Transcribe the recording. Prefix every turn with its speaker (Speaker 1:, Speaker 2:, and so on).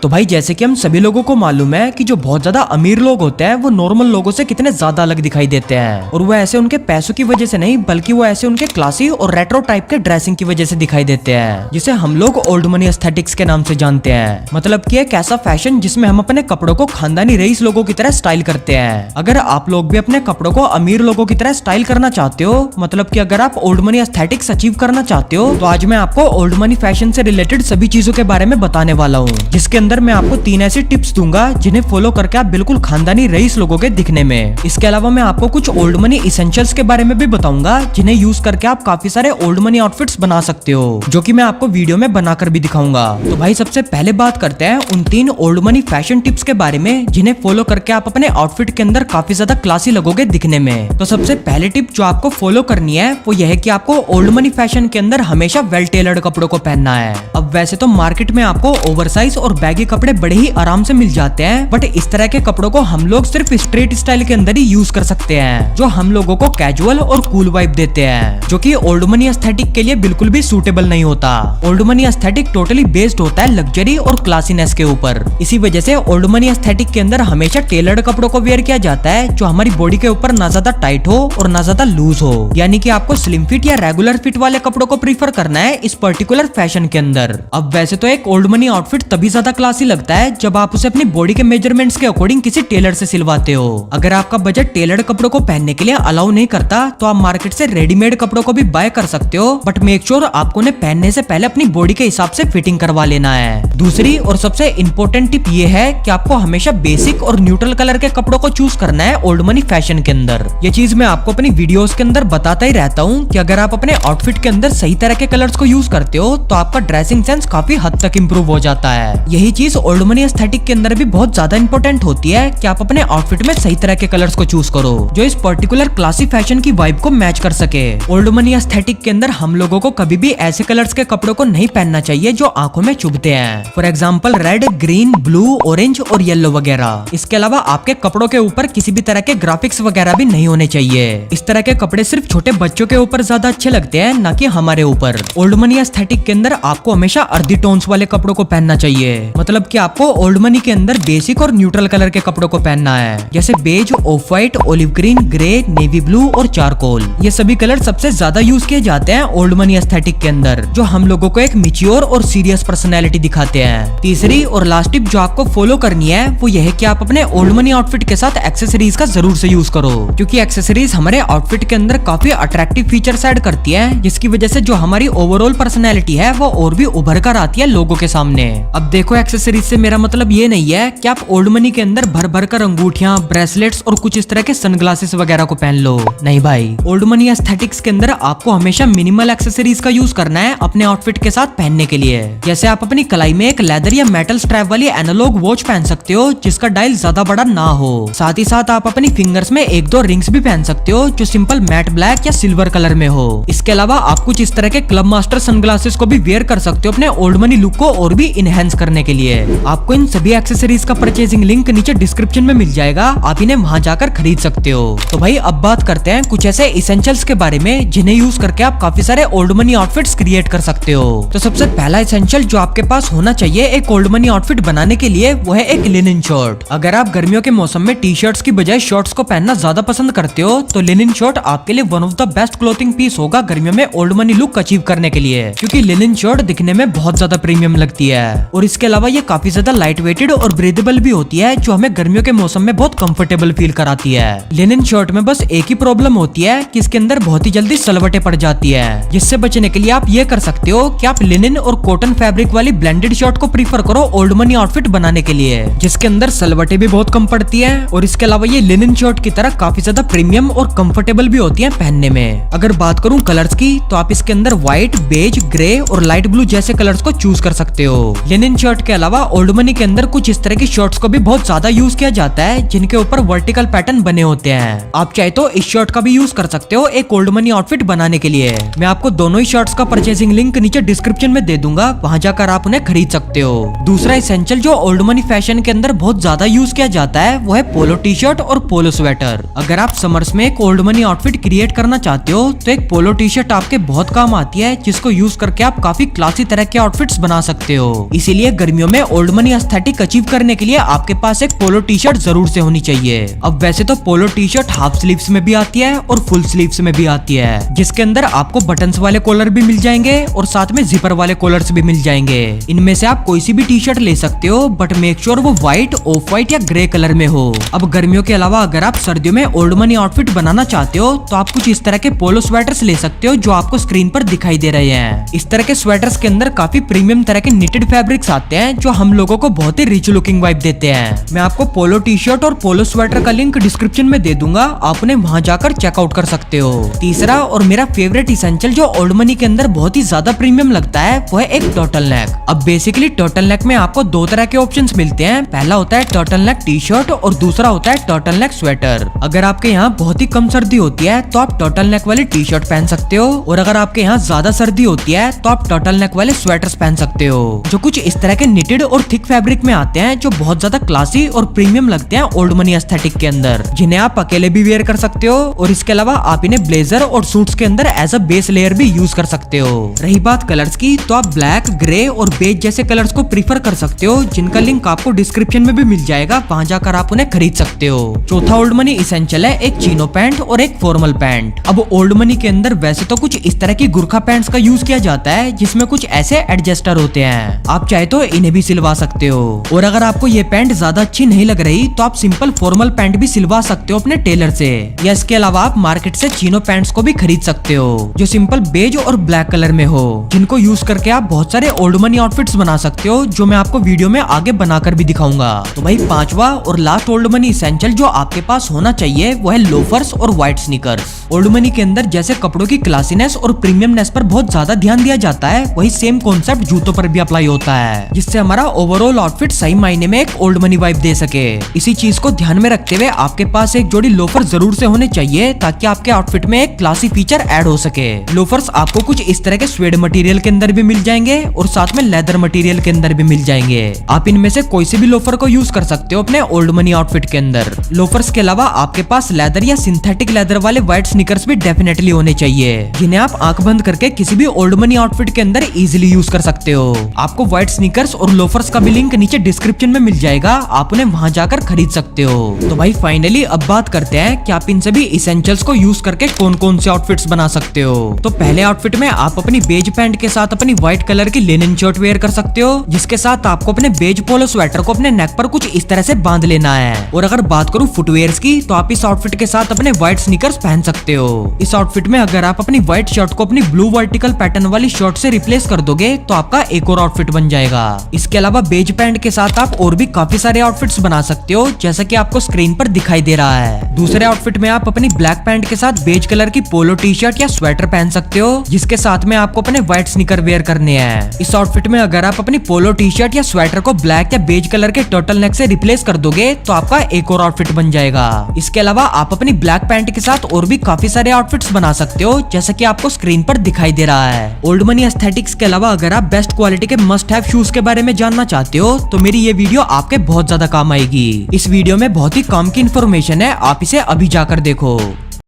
Speaker 1: तो भाई जैसे कि हम सभी लोगों को मालूम है कि जो बहुत ज्यादा अमीर लोग होते हैं वो नॉर्मल लोगों से कितने ज्यादा अलग दिखाई देते हैं, और वो ऐसे उनके पैसों की वजह से नहीं बल्कि वो ऐसे उनके क्लासी और रेट्रो टाइप के ड्रेसिंग की वजह से दिखाई देते हैं, जिसे हम लोग ओल्ड मनी एस्थेटिक्स के नाम से जानते हैं। मतलब कि एक ऐसा फैशन जिसमें हम अपने कपड़ों को खानदानी रईस लोगों की तरह स्टाइल करते हैं। अगर आप लोग भी अपने कपड़ों को अमीर लोगों की तरह स्टाइल करना चाहते हो, मतलब कि अगर आप ओल्ड मनी एस्थेटिक्स अचीव करना चाहते हो, तो आज मैं आपको ओल्ड मनी फैशन से रिलेटेड सभी चीजों के बारे में बताने वाला हूँ, जिसके अंदर मैं आपको 3 ऐसी टिप्स दूंगा जिन्हें फॉलो करके आप बिल्कुल खानदानी रईस लोगों के दिखने में। इसके अलावा मैं आपको कुछ ओल्ड मनी इसेंशियल्स के बारे में भी बताऊंगा जिन्हें यूज करके आप काफी सारे ओल्ड मनी आउटफिट्स बना सकते हो, जो कि मैं आपको वीडियो में बनाकर भी दिखाऊंगा। तो भाई सबसे पहले बात करते हैं उन 3 ओल्ड मनी फैशन टिप्स के बारे में जिन्हें फॉलो करके आप अपने आउटफिट के अंदर काफी ज्यादा क्लासी लगोगे दिखने में। तो सबसे पहले टिप जो आपको फॉलो करनी है वो यह है कि आपको ओल्ड मनी फैशन के अंदर हमेशा वेल टेलर्ड कपड़ों को पहनना है। अब वैसे तो मार्केट में आपको ओवरसाइज और बैगी कपड़े बड़े ही आराम से मिल जाते हैं, बट इस तरह के कपड़ों को हम लोग सिर्फ स्ट्रेट स्टाइल के अंदर ही यूज कर सकते हैं, जो हम लोगों को कैजुअल और कूल वाइब देते हैं, जो कि ओल्ड मनी एस्थेटिक के लिए बिल्कुल भी सूटेबल नहीं होता। Old money aesthetic totally based होता है लग्जरी और क्लासीनेस के ऊपर। इसी वजह से ओल्ड मनी एस्थेटिक के अंदर हमेशा टेलर्ड कपड़ों को वेयर किया जाता है, जो हमारी बॉडी के ऊपर ना ज्यादा टाइट हो और ना ज्यादा लूज हो। यानी कि आपको स्लिम फिट या रेगुलर फिट वाले कपड़ों को प्रीफर करना है इस पर्टिकुलर फैशन के अंदर। अब वैसे तो एक ओल्ड मनी आउटफिट तभी ज्यादा क्लासी लगता है जब आप उसे अपनी बॉडी के मेजरमेंट्स के अकॉर्डिंग किसी टेलर से सिलवाते हो। अगर आपका बजट टेलर्ड कपड़ों को पहनने के लिए अलाउ नहीं करता तो आप मार्केट से रेडीमेड कपड़ों को भी बाय कर सकते हो, बट मेक श्योर आपको उन्हें पहनने से पहले अपनी बॉडी के हिसाब से फिटिंग करवा लेना है। दूसरी और सबसे इम्पोर्टेंट टिप ये है कि आपको हमेशा बेसिक और न्यूट्रल कलर के कपड़ों को चूज करना है ओल्ड मनी फैशन के अंदर। ये चीज मैं आपको अपनी वीडियोस के अंदर बताता ही रहता हूँ कि अगर आप अपने आउटफिट के अंदर सही तरह के कलर्स को यूज करते हो तो आपका ड्रेसिंग सेंस काफी हद तक इम्प्रूव हो जाता है। यही चीज ओल्ड मनी एस्थेटिक के अंदर भी बहुत ज्यादा इंपॉर्टेंट होती है कि आप अपने आउटफिट में सही तरह के कलर्स को चूज करो जो इस पर्टिकुलर क्लासी फैशन की वाइब को मैच कर सके। ओल्ड मनी एस्थेटिक के अंदर हम लोगों को कभी भी ऐसे कलर्स के कपड़ों को नहीं पहनना चाहिए जो आंखों में चुभते हैं। For example red, green, blue, orange और येलो वगैरह। इसके अलावा आपके कपड़ों के ऊपर किसी भी तरह के ग्राफिक्स वगैरह भी नहीं होने चाहिए। इस तरह के कपड़े सिर्फ छोटे बच्चों के ऊपर ज्यादा अच्छे लगते हैं, ना कि हमारे ऊपर। ओल्ड मनी एस्थेटिक के अंदर आपको हमेशा अर्दी टोन्स वाले कपड़ों को पहनना चाहिए, मतलब कि आपको ओल्ड मनी के अंदर बेसिक और न्यूट्रल कलर के कपड़ों को पहनना है, जैसे beige, off white, olive green, grey, navy blue और चारकोल। ये सभी कलर सबसे ज्यादा यूज किए जाते हैं ओल्ड मनी एस्थेटिक के अंदर, जो हम लोगों को एक मैच्योर और सीरियस पर्सनैलिटी दिखाते हैं। तीसरी और लास्ट टिप जो आपको फॉलो करनी है वो यह है कि आप अपने ओल्ड मनी आउटफिट के साथ एक्सेसरीज का जरूर से यूज करो, क्योंकि एक्सेसरीज हमारे आउटफिट के अंदर काफी अट्रैक्टिव फीचर्स ऐड करती है, जिसकी वजह से जो हमारी ओवरऑल पर्सनैलिटी है वो और भी उभर कर आती है लोगों के सामने। अब देखो, एक्सेसरीज से मेरा मतलब ये नहीं है कि आप ओल्ड मनी के अंदर भर भर कर अंगूठियां, ब्रेसलेट्स और कुछ इस तरह के सनग्लासेस वगैरह को पहन लो। नहीं भाई, ओल्ड मनी एस्थेटिक्स के अंदर आपको हमेशा मिनिमल एक्सेसरीज का यूज करना है अपने आउटफिट के साथ पहनने के लिए। जैसे आप अपनी कलाई में एक लेदर या मेटल स्ट्रैप वाली एनालॉग वॉच पहन सकते हो जिसका डायल ज्यादा बड़ा ना हो। साथ ही साथ आप अपनी फिंगर्स में 1-2 रिंग्स भी पहन सकते हो जो सिंपल मैट ब्लैक या सिल्वर कलर में हो। इसके अलावा आप कुछ इस तरह के क्लब मास्टर सनग्लासेस को भी वेयर कर सकते हो अपने ओल्ड मनी लुक को और भी इनहेंस करने के लिए। आपको इन सभी एक्सेसरीज का परचेजिंग लिंक नीचे डिस्क्रिप्शन में मिल जाएगा, आप इन्हें वहां जाकर खरीद सकते हो। तो भाई अब बात करते हैं कुछ ऐसे इसेंशियल्स के बारे में जिन्हें यूज करके आप काफी सारे ओल्ड मनी आउटफिट्स क्रिएट कर सकते हो। तो सबसे पहला इसेंशियल जो आपके पास होना चाहिए एक ओल्ड मनी आउटफिट बनाने के लिए वो है एक लिनन शर्ट। अगर आप गर्मियों के मौसम में टी शर्ट्स की बजाय शर्ट्स को पहनना ज्यादा पसंद करते हो तो लिनन शर्ट आपके लिए one of the best clothing piece होगा गर्मियों में ओल्ड मनी लुक अचीव करने के लिए, क्योंकि लिनन शर्ट दिखने में बहुत ज्यादा प्रीमियम लगती है और इसके अलावा ये काफी ज्यादा लाइट वेटेड और ब्रीदेबल भी होती है, जो हमें गर्मियों के मौसम में बहुत कंफर्टेबल फील कराती है। लिनन शर्ट में बस एक ही प्रॉब्लम होती है कि इसके अंदर बहुत ही जल्दी सलवटें पड़ जाती है, जिससे बचने के लिए आप ये कर सकते हो कि आप लिनन और कॉटन फैब्रिक वाली ब्लेंडेड शर्ट को प्रीफर करो ओल्ड मनी आउटफिट बनाने के लिए, जिसके अंदर सलवटें भी बहुत कम पड़ती है और इसके अलावा ये लिनन शर्ट की तरह काफी ज्यादा प्रीमियम और कंफर्टेबल भी होती है पहनने में। अगर बात करूं कलर्स की तो आप इसके अंदर व्हाइट, बेज, ग्रे और लाइट ब्लू जैसे कलर्स को चूज कर सकते हो। लिनन शर्ट के अलावा ओल्ड मनी के अंदर कुछ इस तरह की शर्ट्स को भी बहुत ज्यादा यूज किया जाता है जिनके ऊपर वर्टिकल पैटर्न बने होते हैं। आप चाहे तो इस शर्ट का भी यूज कर सकते हो एक ओल्ड मनी आउटफिट बनाने के लिए। मैं आपको दोनों ही शर्ट्स का परचेसिंग लिंक नीचे डिस्क्रिप्शन में दे दूंगा, वहां जाकर आप उन्हें खरीद सकते हो। दूसरा इसेंशियल जो ओल्ड मनी फैशन के अंदर बहुत ज्यादा यूज किया जाता है वो है पोलो टी शर्ट और पोलो स्वेटर। अगर आप समर्स में एक ओल्ड मनी आउटफिट क्रिएट करना चाहते हो तो एक पोलो टी शर्ट आपके बहुत काम आती है, जिसको यूज करके आप काफी क्लासी तरह के आउटफिट्स बना सकते हो। इसीलिए गर्मियों में ओल्ड मनी एस्थेटिक अचीव करने के लिए आपके पास एक पोलो टी शर्ट जरूर से होनी चाहिए। अब वैसे तो polo T shirt half sleeves में भी आती है और फुल स्लीव्स में भी आती है, जिसके अंदर आपको बटन्स वाले कॉलर भी मिल जाएंगे और साथ में जिपर वाले कॉलर्स भी मिल जाएंगे। इनमें से आप कोई सी भी टी शर्ट ले सकते हो, बट मेक श्योर वो व्हाइट, ऑफ व्हाइट या ग्रे कलर में हो। अब गर्मियों के अलावा अगर आप सर्दियों में ओल्ड मनी आउटफिट बनाना चाहते हो तो आप कुछ इस तरह के पोलो स्वेटर्स ले सकते हो जो आपको स्क्रीन पर दिखाई दे रहे हैं। इस तरह के स्वेटर्स के अंदर काफी प्रीमियम तरह के निटेड फैब्रिक्स आते हैं जो हम लोगों को बहुत ही रिच लुकिंग वाइब देते हैं। मैं आपको पोलो टी शर्ट और पोलो स्वेटर का लिंक डिस्क्रिप्शन में दे दूंगा, आप उन्हें वहां जाकर चेकआउट कर सकते हो। तीसरा और मेरा फेवरेट इसेंशियल जो ओल्ड मनी के अंदर बहुत ही ज्यादा प्रीमियम लगता है वो है एक टर्टल नेक। अब बेसिकली टर्टल नेक में आपको दो तरह के ऑप्शंस मिलते हैं। पहला होता है टर्टल नेक टी शर्ट और दूसरा होता है टर्टल नेक स्वेटर। अगर आपके यहाँ बहुत ही कम सर्दी होती है तो आप टर्टल नेक वाली टी शर्ट पहन सकते हो, और अगर आपके यहाँ ज्यादा सर्दी होती है तो आप टर्टल नेक वाले स्वेटर्स पहन सकते हो जो कुछ इस तरह के निटेड और थिक फैब्रिक में आते हैं, जो बहुत ज्यादा क्लासी और प्रीमियम लगते हैं ओल्ड मनी एस्थेटिक के अंदर, जिन्हें आप अकेले भी वेयर कर सकते हो और इसके अलावा आप इन्हें ब्लेजर और सूट्स के अंदर एज अ बेस लेयर भी यूज कर सकते हो। रही बात कलर्स की तो आप ब्लैक, ग्रे और बेज जैसे कलर्स को प्रीफर कर सकते हो, जिनका लिंक आपको डिस्क्रिप्शन में भी मिल जाएगा, वहां जाकर आप उन्हें खरीद सकते हो। चौथा ओल्ड मनी इसेंशियल है एक चीनो पैंट और एक फॉर्मल पैंट। अब ओल्ड मनी के अंदर वैसे तो कुछ इस तरह की गुरखा पैंट्स का यूज किया जाता है जिसमें कुछ ऐसे एडजस्टर होते हैं, आप चाहे तो इन्हें भी सिलवा सकते हो। और अगर आपको ये पैंट ज्यादा अच्छी नहीं लग रही तो आप सिंपल फॉर्मल पैंट भी सिलवा सकते हो अपने टेलर से, या इसके अलावा आप मार्केट से चीनो पैंट्स को भी खरीद सकते हो जो सिंपल बेज और ब्लैक कलर में हो, जिनको यूज करके आप बहुत सारे ओल्ड मनी आउटफिट्स बना सकते हो, जो मैं आपको वीडियो में आगे बनाकर भी दिखाऊंगा। तो भाई पांचवा और लास्ट ओल्ड मनी इसेंशियल जो आपके पास होना चाहिए वो है लोफर्स और व्हाइट स्नीकर्स। ओल्ड मनी के अंदर जैसे कपड़ों की क्लासीनेस और प्रीमियमनेस पर बहुत ज्यादा ध्यान दिया जाता है, वही सेम कॉन्सेप्ट जूतों पर भी अप्लाई होता है, जिससे हमारा ओवरऑल आउटफिट सही मायने में एक ओल्ड मनी वाइब दे सके। इसी चीज को ध्यान में रखते हुए आपके पास एक जोड़ी लोफर जरूर से होने चाहिए ताकि आपके आउटफिट में एक क्लासी फीचर ऐड हो सके। लोफर्स आपको कुछ इस तरह के स्वेड मटेरियल के अंदर भी मिल जाएंगे और साथ में लेदर मटेरियल के अंदर भी मिल जाएंगे। आप इनमें से कोई से भी लोफर को यूज कर सकते हो अपने ओल्ड मनी आउटफिट के अंदर। लोफर्स के अलावा आपके पास लेदर या सिंथेटिक लेदर वाले व्हाइट स्नीकर्स भी डेफिनेटली होने चाहिए, जिन्हें आप आंख बंद करके किसी भी ओल्ड मनी आउटफिट के अंदर इजीली यूज कर सकते हो। आपको व्हाइट स्नीकर्स और लोफर्स का भी लिंक नीचे डिस्क्रिप्शन में मिल जाएगा, आप उन्हें वहां जाकर खरीद सकते हो। तो भाई फाइनली अब बात करते हैं कि आप इन सभी इसेंशियल्स को यूज करके कौन कौन से आउटफिट्स बना सकते हो। तो पहले आउटफिट में आप अपनी बेज पैंट के साथ अपनी व्हाइट कलर की लिनन शर्ट वेयर कर सकते हो, जिसके साथ आपको अपने बेज पोलो स्वेटर को अपने नेक पर कुछ इस तरह से बांध लेना है। और अगर बात करूं फुटवेयर्स की तो आप इस आउटफिट के साथ अपने व्हाइट स्नीकर्स पहन सकते हो। इस आउटफिट में अगर आप अपनी व्हाइट शर्ट को अपनी ब्लू वर्टिकल पैटर्न वाली शर्ट से रिप्लेस कर दोगे तो आपका एक और आउटफिट बन जाएगा। इसके अलावा बेज पैंट के साथ आप और भी काफी सारे आउटफिट्स बना सकते हो, जैसा कि आपको स्क्रीन पर दिखाई दे रहा है। दूसरे आउटफिट में आप अपनी ब्लैक पैंट के साथ बेज कलर की पोलो टी शर्ट या स्वेटर पहन सकते हो, जिसके साथ में आपको अपने व्हाइट स्नीकर वेयर करने हैं। इस आउटफिट में अगर आप अपनी पोलो टी शर्ट या स्वेटर को ब्लैक या बेज कलर के टर्टल नेक से रिप्लेस कर दोगे तो आपका एक और आउटफिट बन जाएगा। इसके अलावा आप अपनी ब्लैक पैंट के साथ और भी काफी सारे आउटफिट्स बना सकते हो, जैसा कि आपको स्क्रीन पर दिखाई दे रहा है। ओल्ड मनी एस्थेटिक्स के अलावा अगर आप बेस्ट क्वालिटी के मस्ट हैव शूज के बारे में जानना चाहते हो तो मेरी ये वीडियो आपके बहुत ज्यादा काम आएगी। इस वीडियो में बहुत ही काम की इन्फॉर्मेशन है, आप इसे अभी जाकर देखो।